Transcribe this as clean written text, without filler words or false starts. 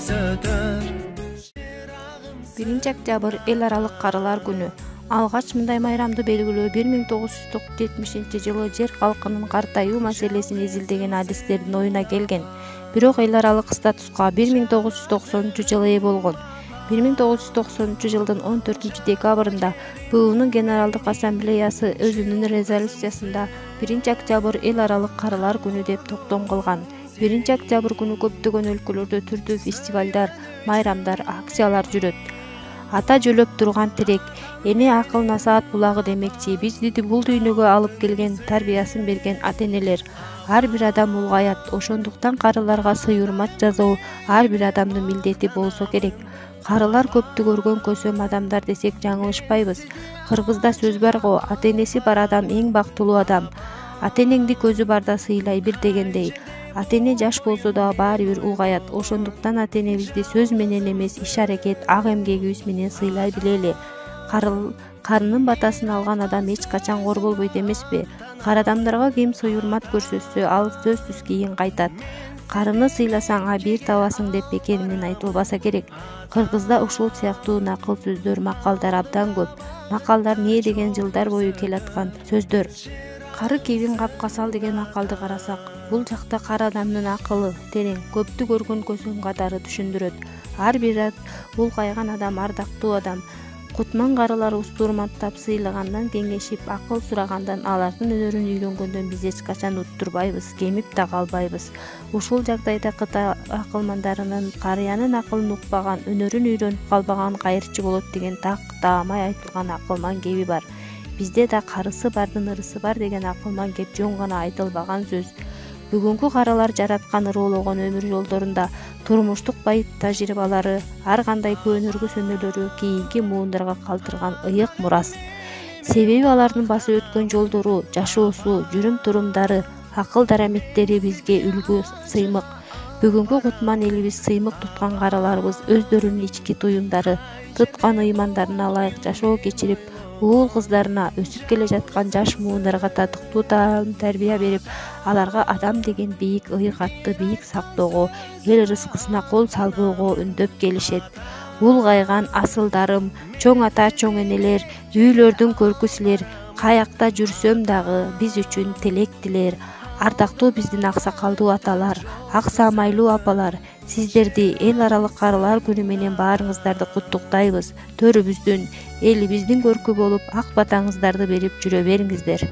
1 октябрь эл аралык карылар күнү. Алгач мындай майрамды белгилөө 1970-жылы жер калкынын картайуу маселесин изилдеген адистердин оюна келген. Бирок эл аралык статуска 1990-жылы ээ болгон. 1990-жылдын 14-декабрында БУнун Генералдык Ассамблеясы өзүнүн резолюциясында 1 октябрь эл аралык карылар күнү деп токтом кылган. 1 октябрь күнү көптөгөн өлкөлөрдө түрдүү фестивалдар, майрамдар, акциялар жүрөт. Ата жөлөп турган тирек, эне акыл насаат булагы демекчи, бизди бул дүйнөгө алып келген, тарбиясын берген ата-энелер. Ар бир адам улгаят, ошондуктан карыларга сый-урмат жасоо ар бир адамдын милдети болсо керек. Карылар көптү көргөн көсөм адамдар десек жаңылышпайбыз. Кыргызда сөз бар го, ата-энеси бар адам эң бактылуу адам. Ата-энеңди көзү барда сыйлай бир дегендей. Ата-эне жаш болсо да баары бир улгаят. Ошондуктан ата-энебизди сөз менен эмес, иш-аракет, ак эмгегибиз менен сыйлай билели. Карынын батасын алган адам эч качан кор болбойт эмеспи? Кар адамдарга ким сый-урмат көрсөтсө, ал сөзсүз кийин кайтат. Карыны сыйласаң бир табасың деп бекеринен айтылбаса керек. Кыргызда ушул сыяктуу накыл сөздөр, макалдар абдан көп. Макалдар не деген жылдар бою келаткан сөздөр. Кары кебин капка сал деген макалды карасак, бул жакта кар адамдын акылы терең, көптү көргөн көсөм катары түшүндүрөт. Ар бир улгайган адам ардактуу адам. Кутман карылар устурматтап сыйлагандан, кеңешип, акыл сурагандан, алардын өнөрүн үйрөнгөндөн биз эч качан уттурбайбыз, кемип да калбайбыз. Ушул жагдайда кытай акылмандарынын карыянын акылын укпаган, өнөрүн үйрөнүп калбаган кайырчы болот деген так таамай айтылган акылман кеби бар. Бизде да карысы бардын ырысы бар деген акылман кеп жөн гана айтылбаган сөз. Бүгүнкү каралар жараткан ыроологон өмүр жолдорунда турмуштук байыт тажрыйбалары, ар кандай көөнөргү сөнөлөрү кийинки муундарга калтырган ыйык мурас. Себеби алардын басып өткөн жолдору, жашоосу, жүрүм-турумдары, акыл-дараметтери бизге үлгү, сыймык. Бүгүнкү кутман элибиз сыймык туткан караларыбыз өздөрүнүн ички туюмдары, туткан ыймандарына ылайык жашоо кечирип, уул кыздарына, өсүп келе жаткан жаш муундарга татыктуу таам тарбия берип, аларга адам деген бийик ыйык-атты бийик сактоого, эл рызкысына кол салбоого үндөп келишет. Улгайган асылдарым, чоң ата, чоң энелер, үйлөрдүн көркү силер, каякта жүрсөм дагы биз үчүн тилек тилер. Ардактуу биздин аксакалдуу аталар, ак самайлуу апалар, сиздерди эл аралык карылар күнү менен баарыңыздарды куттуктайбыз. Төрүбүздүн, элибиздин көркү болуп, ак батаңыздарды берип жүрө бериңиздер.